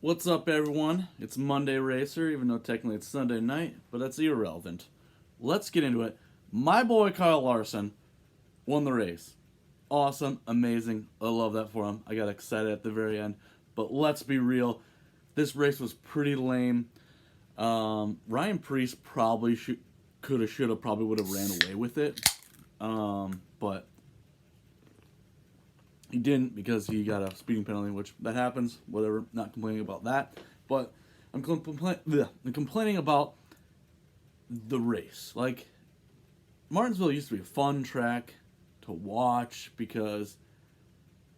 What's up, everyone? It's Monday Racer, even though technically it's Sunday night, but that's irrelevant. Let's get into it. My boy Kyle Larson won the race. Awesome, amazing. I love that for him. I got excited at the very end. But let's be real, this race was pretty lame. Ryan Preece probably could have, probably would have ran away with it. But he didn't because he got a speeding penalty, which that happens. Whatever, not complaining about that. But I'm complaining about the race. Like, Martinsville used to be a fun track to watch because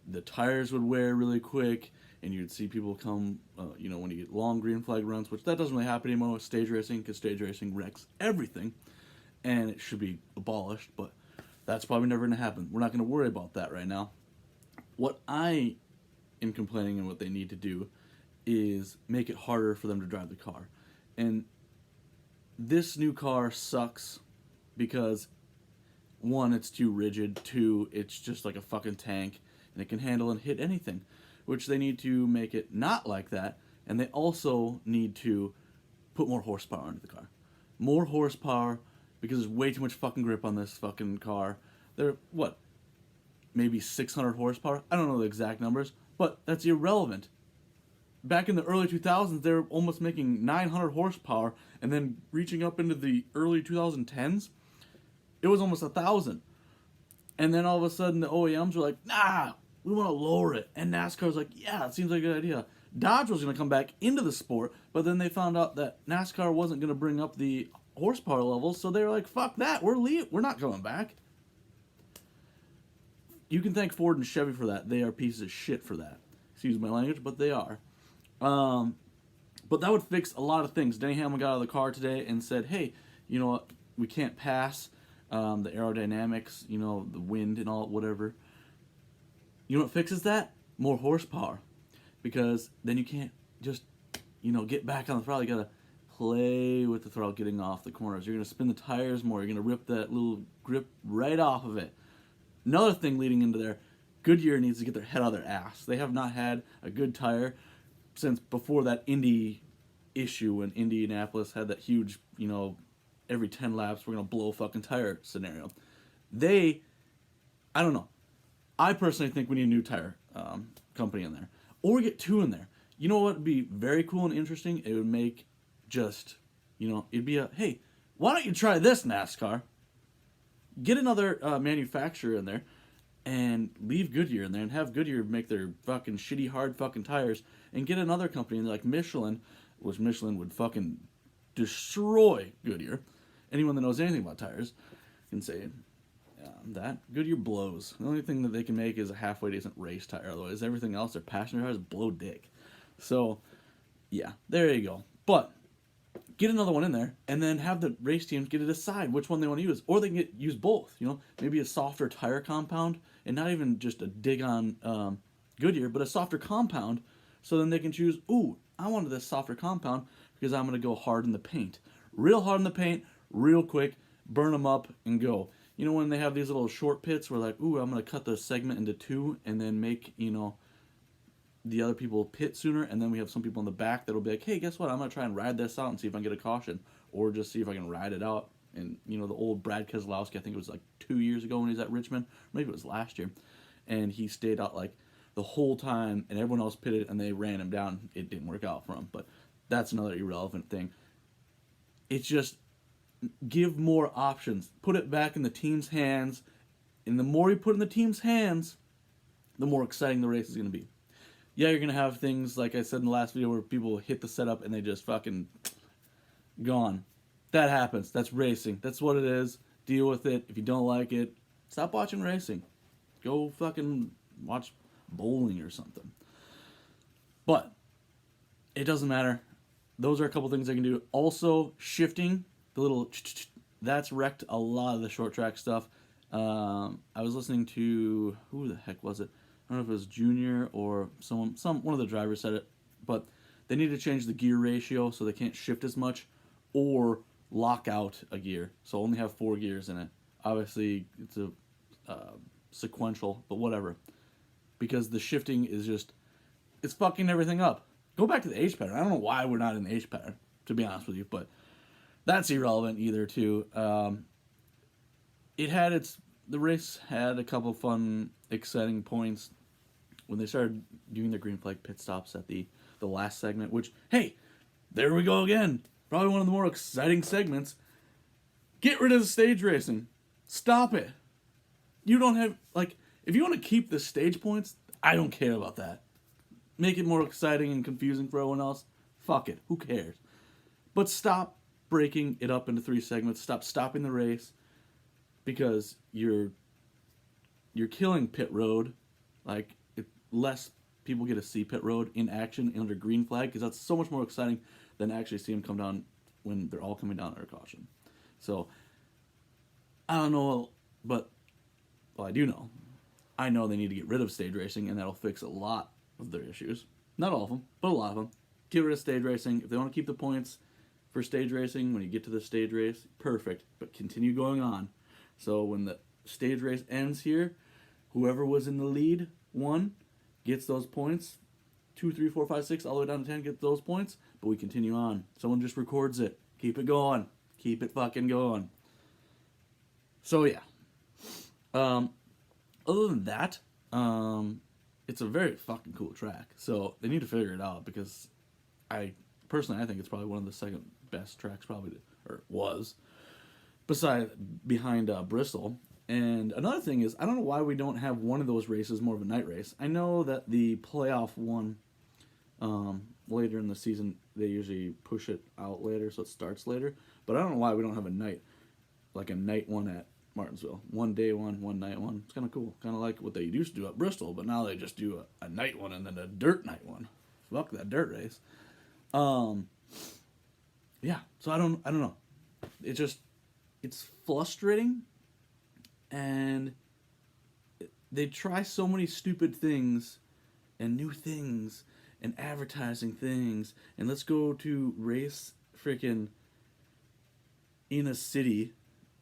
the tires would wear really quick, and you'd see people come, when you get long green flag runs, which that doesn't really happen anymore with stage racing because stage racing wrecks everything, and it should be abolished, but that's probably never going to happen. We're not going to worry about that right now. What I am complaining and what they need to do is make it harder for them to drive the car. And this new car sucks because, one, it's too rigid. Two, it's just like a fucking tank, and it can handle and hit anything, which they need to make it not like that. And they also need to put more horsepower into the car. More horsepower, because there's way too much fucking grip on this fucking car. They're, maybe 600 horsepower? I don't know the exact numbers, but that's irrelevant. Back in the early 2000s, they were almost making 900 horsepower, and then reaching up into the early 2010s, it was almost 1,000. And then all of a sudden, the OEMs were like, nah, we want to lower it. And NASCAR was like, yeah, it seems like a good idea. Dodge was going to come back into the sport, but then they found out that NASCAR wasn't going to bring up the horsepower levels, so they were like, fuck that, we're not coming back. You can thank Ford and Chevy for that. They are pieces of shit for that. Excuse my language, but they are. But that would fix a lot of things. Denny Hamlin got out of the car today and said, hey, you know what? We can't pass the aerodynamics, the wind and all, whatever. You know what fixes that? More horsepower. Because then you can't just, get back on the throttle. You got to play with the throttle getting off the corners. You're going to spin the tires more. You're going to rip that little grip right off of it. Another thing leading into there, Goodyear needs to get their head out of their ass. They have not had a good tire since before that Indy issue when Indianapolis had that huge, every 10 laps we're going to blow a fucking tire scenario. I don't know. I personally think we need a new tire company in there. Or we get two in there. You know what would be very cool and interesting? It would make just, it'd be hey, why don't you try this, NASCAR? Get another manufacturer in there and leave Goodyear in there and have Goodyear make their fucking shitty hard fucking tires and get another company like Michelin, which Michelin would fucking destroy Goodyear. Anyone that knows anything about tires can say that Goodyear blows. The only thing that they can make is a halfway decent race tire. Otherwise, everything else, their passenger tires, blow dick. So, yeah, there you go. But get another one in there, and then have the race teams get to decide which one they want to use. Or they can use both, maybe a softer tire compound, and not even just a dig on Goodyear, but a softer compound, so then they can choose, ooh, I wanted this softer compound because I'm going to go hard in the paint. Real hard in the paint, real quick, burn them up, and go. When they have these little short pits where like, ooh, I'm going to cut the segment into two, and then make, the other people pit sooner, and then we have some people in the back that'll be like, hey, guess what? I'm going to try and ride this out and see if I can get a caution, or just see if I can ride it out. And, the old Brad Keselowski, I think it was like 2 years ago when he was at Richmond, maybe it was last year, and he stayed out like the whole time, and everyone else pitted, and they ran him down. It didn't work out for him, but that's another irrelevant thing. It's just, give more options. Put it back in the team's hands, and the more you put in the team's hands, the more exciting the race is going to be. Yeah, you're going to have things, like I said in the last video, where people hit the setup and they just fucking gone. That happens. That's racing. That's what it is. Deal with it. If you don't like it, stop watching racing. Go fucking watch bowling or something. But it doesn't matter. Those are a couple things I can do. Also, shifting, the little that's wrecked a lot of the short track stuff. I was listening to, who the heck was it? I don't know if it was Junior or one of the drivers said it, but they need to change the gear ratio so they can't shift as much, or lock out a gear, so only have 4 gears in it. Obviously, it's a sequential, but whatever. Because the shifting is just, it's fucking everything up. Go back to the H pattern. I don't know why we're not in the H pattern, to be honest with you, but that's irrelevant either, too. The race had a couple fun, exciting points when they started doing their green flag pit stops at the last segment, which, hey, there we go again. Probably one of the more exciting segments. Get rid of the stage racing. Stop it. You don't have, like, if you want to keep the stage points, I don't care about that. Make it more exciting and confusing for everyone else. Fuck it. Who cares? But stop breaking it up into 3 segments. Stop stopping the race because you're killing pit road. Like, less people get to see pit road in action under green flag because that's so much more exciting than actually see them come down when they're all coming down under caution. So, I don't know, but, well, I do know. I know they need to get rid of stage racing, and that'll fix a lot of their issues. Not all of them, but a lot of them. Get rid of stage racing. If they want to keep the points for stage racing, when you get to the stage race, perfect. But continue going on. So when the stage race ends here, whoever was in the lead, 1, gets those points. 2, 3, 4, 5, 6, all the way down to 10 get those points. But we continue on. Someone just records it. Keep it going. Keep it fucking going. So yeah. Other than that, it's a very fucking cool track. So they need to figure it out because I think it's probably one of the second best tracks or was, behind Bristol. And another thing is, I don't know why we don't have one of those races more of a night race. I know that the playoff one, later in the season, they usually push it out later, so it starts later. But I don't know why we don't have a night one at Martinsville. One day one night one. It's kind of cool. Kind of like what they used to do at Bristol, but now they just do a night one and then a dirt night one. Fuck that dirt race. Yeah, so I don't know. It's frustrating, and they try so many stupid things and new things and advertising things, and let's go to race freaking in a city.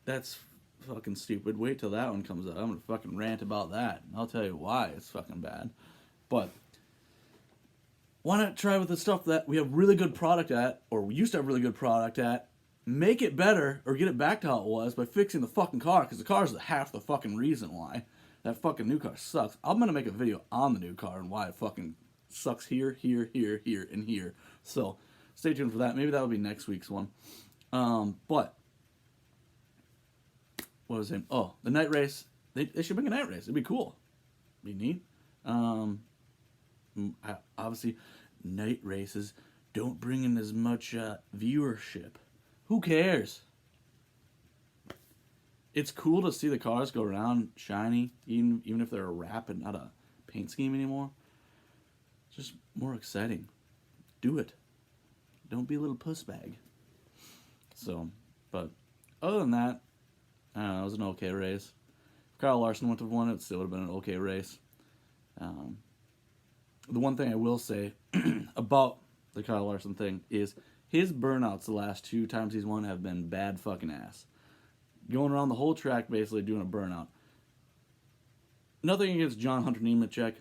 That's fucking stupid. Wait till that one comes out. I'm gonna fucking rant about that. I'll tell you why it's fucking bad. But why not try with the stuff that we have really good product at, or we used to have really good product at, make it better, or get it back to how it was by fixing the fucking car, because the car is half the fucking reason why that fucking new car sucks. I'm gonna make a video on the new car and why it fucking sucks here, and here. So stay tuned for that. Maybe that'll be next week's one. But what was it? Oh, the night race. They should make a night race. It'd be cool. Be neat. Obviously, night races don't bring in as much viewership. Who cares? It's cool to see the cars go around shiny, even if they're a wrap and not a paint scheme anymore. It's just more exciting. Do it. Don't be a little puss bag. So, but other than that, I don't know, it was an okay race. If Kyle Larson wouldn't have won it, still would have been an okay race. The one thing I will say about the Kyle Larson thing is his burnouts the last 2 times he's won have been bad fucking ass. Going around the whole track basically doing a burnout. Nothing against John Hunter Nemechek,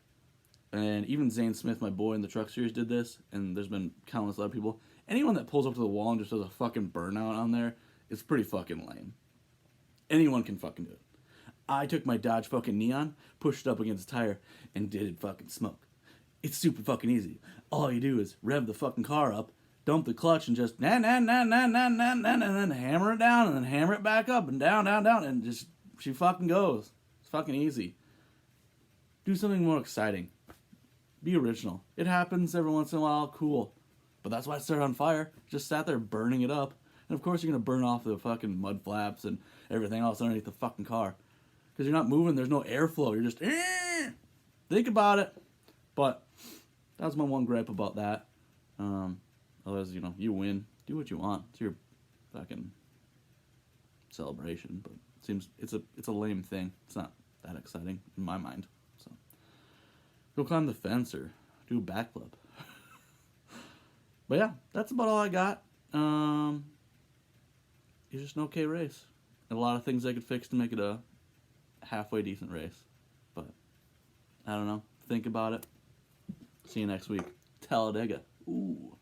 and even Zane Smith, my boy in the truck series, did this, and there's been countless other people. Anyone that pulls up to the wall and just does a fucking burnout on there is pretty fucking lame. Anyone can fucking do it. I took my Dodge fucking Neon, pushed it up against a tire, and did it fucking smoke. It's super fucking easy. All you do is rev the fucking car up, dump the clutch, and just and then hammer it down, and then hammer it back up, and down, and just, she fucking goes. It's fucking easy. Do something more exciting. Be original. It happens every once in a while, cool. But that's why it started on fire. Just sat there burning it up. And of course you're going to burn off the fucking mud flaps and everything else underneath the fucking car. Because you're not moving, there's no airflow. You're just, think about it. But that was my one gripe about that. Otherwise, you win. Do what you want. It's your fucking celebration. But it seems it's a lame thing. It's not that exciting in my mind. So go climb the fence or do a backflip. But yeah, that's about all I got. It's just an okay race. And a lot of things I could fix to make it a halfway decent race. But I don't know. Think about it. See you next week. Talladega. Ooh.